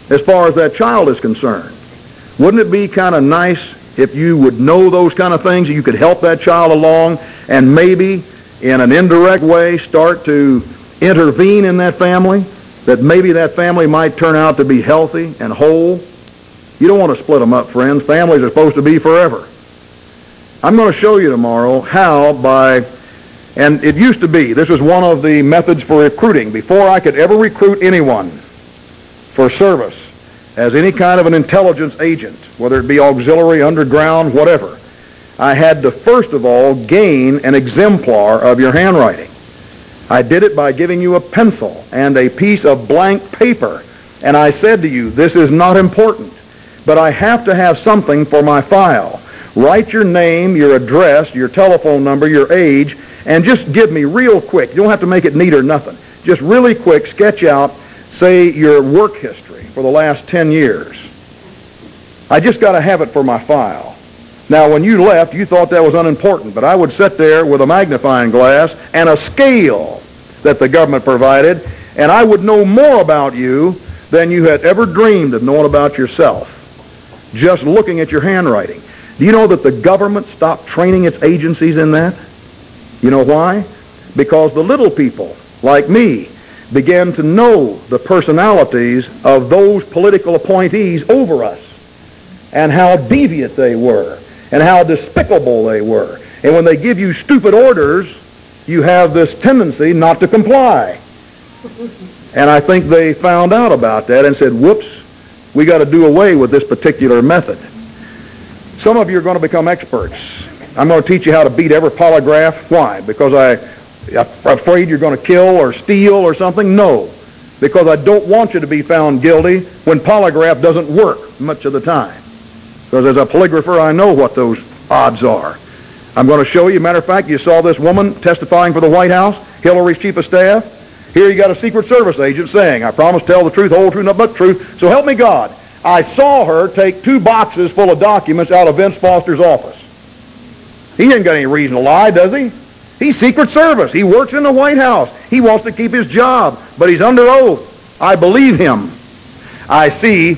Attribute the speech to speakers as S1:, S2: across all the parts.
S1: as far as that child is concerned. Wouldn't it be kind of nice if you would know those kind of things, and you could help that child along and maybe in an indirect way start to intervene in that family, that maybe that family might turn out to be healthy and whole? You don't want to split them up, friends. Families are supposed to be forever. I'm going to show you tomorrow how and it used to be, this was one of the methods for recruiting. Before I could ever recruit anyone for service as any kind of an intelligence agent, whether it be auxiliary, underground, whatever, I had to first of all gain an exemplar of your handwriting. I did it by giving you a pencil and a piece of blank paper, and I said to you, this is not important, but I have to have something for my file. Write your name, your address, your telephone number, your age, and just give me real quick. You don't have to make it neat or nothing. Just really quick, sketch out, say, your work history for the last 10 years. I just got to have it for my file. Now, when you left, you thought that was unimportant, but I would sit there with a magnifying glass and a scale that the government provided, and I would know more about you than you had ever dreamed of knowing about yourself, just looking at your handwriting. Do you know that the government stopped training its agencies in that? You know why? Because the little people, like me, began to know the personalities of those political appointees over us and how deviant they were and how despicable they were. And when they give you stupid orders, you have this tendency not to comply. And I think they found out about that and said, whoops, we got to do away with this particular method. Some of you are going to become experts. I'm going to teach you how to beat every polygraph. Why? Because I'm afraid you're going to kill or steal or something? No. Because I don't want you to be found guilty when polygraph doesn't work much of the time. Because as a polygrapher, I know what those odds are. I'm going to show you. Matter of fact, you saw this woman testifying for the White House, Hillary's chief of staff. Here you got a Secret Service agent saying, I promise to tell the truth, whole truth, nothing but the truth, so help me God. I saw her take 2 boxes full of documents out of Vince Foster's office. He ain't got any reason to lie, does he? He's Secret Service. He works in the White House. He wants to keep his job, but he's under oath. I believe him. I see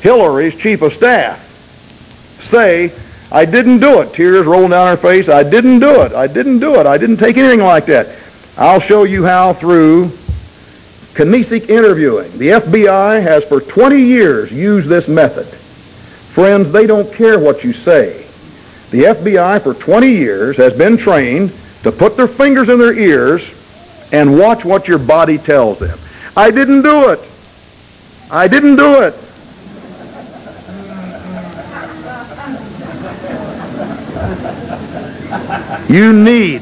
S1: Hillary's chief of staff say, I didn't do it. Tears rolling down her face. I didn't do it. I didn't do it. I didn't take anything like that. I'll show you how through kinesic interviewing. The FBI has for 20 years used this method. Friends, they don't care what you say. The FBI for 20 years has been trained to put their fingers in their ears and watch what your body tells them. I didn't do it. I didn't do it. You need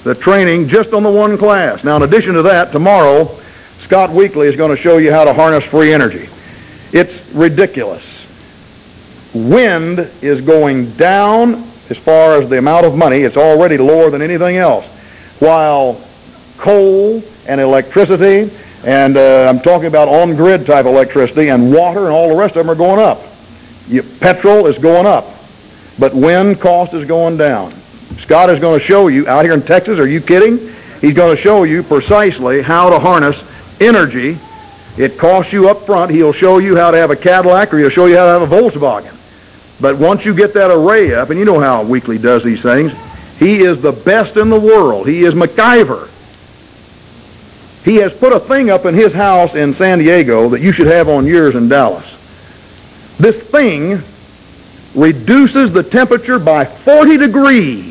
S1: the training just on the one class. Now, in addition to that, tomorrow, Scott Weekly is going to show you how to harness free energy. It's ridiculous. Wind is going down as far as the amount of money. It's already lower than anything else. While coal and electricity, and I'm talking about on-grid type electricity, and water and all the rest of them are going up. Petrol is going up, but wind cost is going down. Scott is going to show you out here in Texas. Are you kidding? He's going to show you precisely how to harness energy. It costs you up front. He'll show you how to have a Cadillac, or he'll show you how to have a Volkswagen. But once you get that array up, and you know how Weekly does these things, he is the best in the world. He is MacGyver. He has put a thing up in his house in San Diego that you should have on yours in Dallas. This thing reduces the temperature by 40 degrees.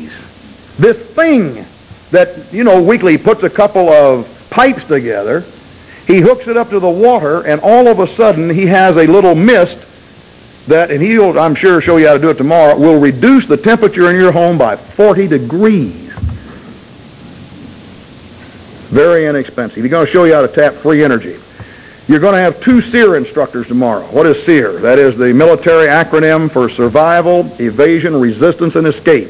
S1: This thing that, you know, Weekly puts a couple of pipes together, he hooks it up to the water, and all of a sudden he has a little mist that, and he'll, I'm sure, show you how to do it tomorrow, will reduce the temperature in your home by 40 degrees. Very inexpensive. He's going to show you how to tap free energy. You're going to have 2 SEER instructors tomorrow. What is SEER? That is the military acronym for Survival, Evasion, Resistance, and Escape.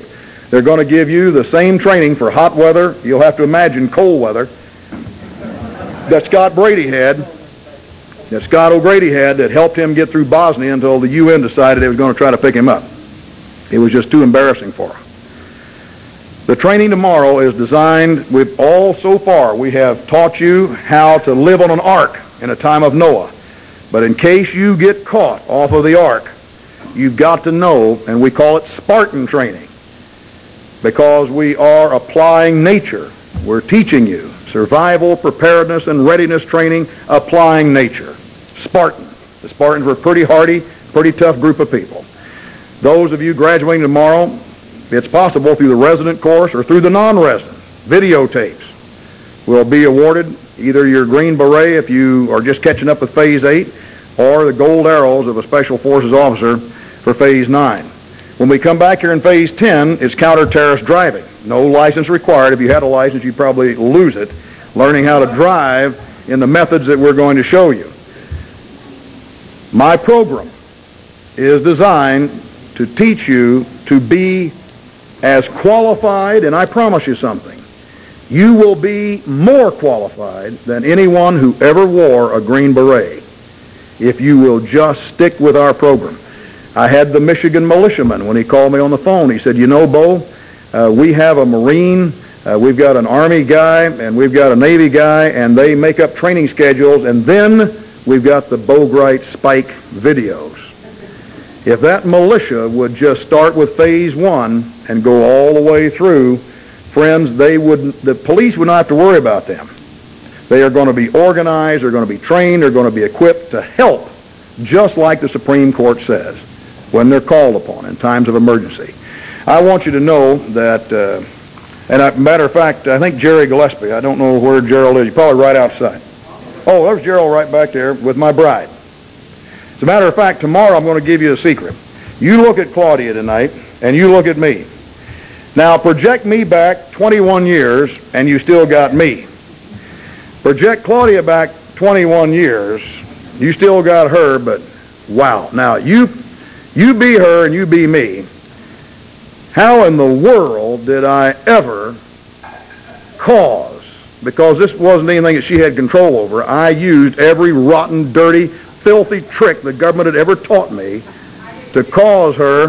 S1: They're going to give you the same training for hot weather. You'll have to imagine cold weather that Scott Brady had, that Scott O'Grady had, that helped him get through Bosnia until the UN decided it was going to try to pick him up. It was just too embarrassing for him. The training tomorrow is designed with all so far. We have taught you how to live on an ark in a time of Noah. But in case you get caught off of the ark, you've got to know, and we call it Spartan training, because we are applying nature. We're teaching you survival, preparedness, and readiness training, applying nature. Spartan. The Spartans were pretty hardy, pretty tough group of people. Those of you graduating tomorrow, it's possible through the resident course or through the non-resident. Videotapes will be awarded, either your Green Beret if you are just catching up with Phase 8, or the gold arrows of a Special Forces officer for Phase 9. When we come back here in Phase 10, it's counter-terrorist driving. No license required. If you had a license, you'd probably lose it. Learning how to drive in the methods that we're going to show you. My program is designed to teach you to be as qualified, and I promise you something, you will be more qualified than anyone who ever wore a Green Beret if you will just stick with our program. I had the Michigan militiaman when he called me on the phone. He said, you know, Bo, we have a Marine, we've got an Army guy, and we've got a Navy guy, and they make up training schedules, and then we've got the Bo Gritz spike videos. If that militia would just start with Phase 1 and go all the way through, friends, the police would not have to worry about them. They are going to be organized, they're going to be trained, they're going to be equipped to help, just like the Supreme Court says, when they're called upon in times of emergency. I want you to know that, and a matter of fact, I think Jerry Gillespie, I don't know where Gerald is, he's probably right outside. Oh, there's Gerald right back there with my bride. As a matter of fact, tomorrow I'm going to give you a secret. You look at Claudia tonight, and you look at me. Now, project me back 21 years, and you still got me. Project Claudia back 21 years, you still got her, but wow. Now, you be her and you be me. How in the world did I ever cause, because this wasn't anything that she had control over, I used every rotten, dirty, filthy trick the government had ever taught me to cause her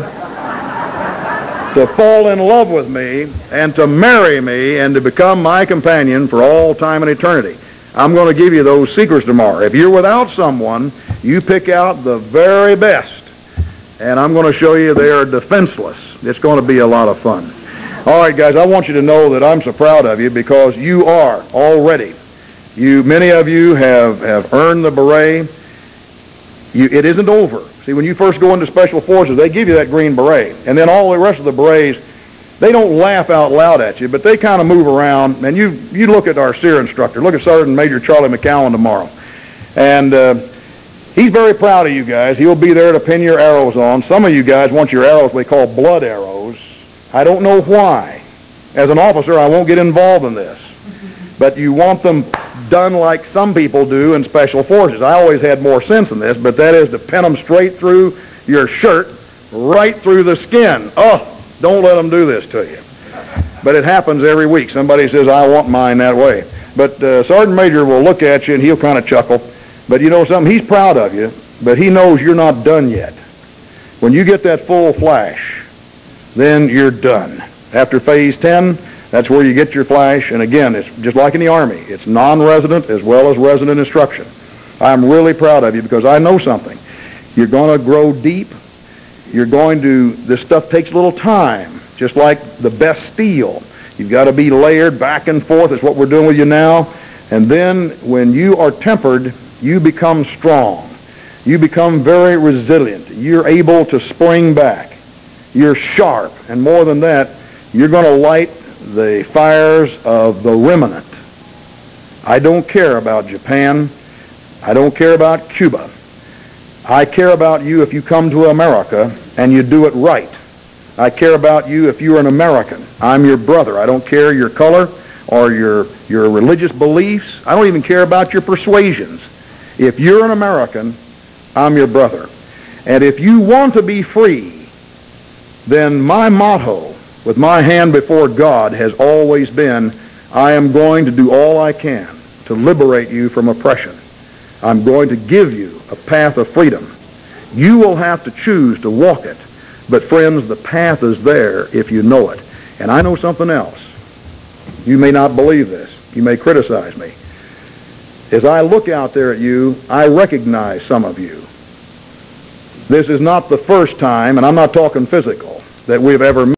S1: to fall in love with me and to marry me and to become my companion for all time and eternity. I'm going to give you those secrets tomorrow. If you're without someone, you pick out the very best, and I'm going to show you they are defenseless. It's going to be a lot of fun. All right, guys, I want you to know that I'm so proud of you because you are already. Many of you have earned the beret. It isn't over. See, when you first go into Special Forces, they give you that Green Beret, and then all the rest of the berets, they don't laugh out loud at you, but they kind of move around. And you look at our SEER instructor. Look at Sergeant Major Charlie McCowan tomorrow. And he's very proud of you guys. He'll be there to pin your arrows on. Some of you guys want your arrows we call blood arrows. I don't know why. As an officer, I won't get involved in this. But you want them done like some people do in Special Forces. I always had more sense in this, but that is to pin them straight through your shirt, right through the skin. Oh, don't let them do this to you. But it happens every week. Somebody says, I want mine that way. But Sergeant Major will look at you and he'll kind of chuckle. But you know something? He's proud of you, but he knows you're not done yet. When you get that full flash, then you're done. After Phase 10, that's where you get your flash. And again, it's just like in the Army. It's non-resident as well as resident instruction. I'm really proud of you because I know something. You're going to grow deep. This stuff takes a little time, just like the best steel. You've got to be layered back and forth. That's what we're doing with you now. And then when you are tempered, you become strong. You become very resilient. You're able to spring back. You're sharp. And more than that, you're going to light the fires of the remnant. I don't care about Japan. I don't care about Cuba. I care about you if you come to America and you do it right. I care about you if you're an American. I'm your brother. I don't care your color or your religious beliefs. I don't even care about your persuasions. If you're an American, I'm your brother. And if you want to be free, then my motto with my hand before God has always been, I am going to do all I can to liberate you from oppression. I'm going to give you a path of freedom. You will have to choose to walk it. But friends, the path is there if you know it. And I know something else. You may not believe this. You may criticize me. as I look out there at you, I recognize some of you. This is not the first time, and I'm not talking physical, that we've ever met.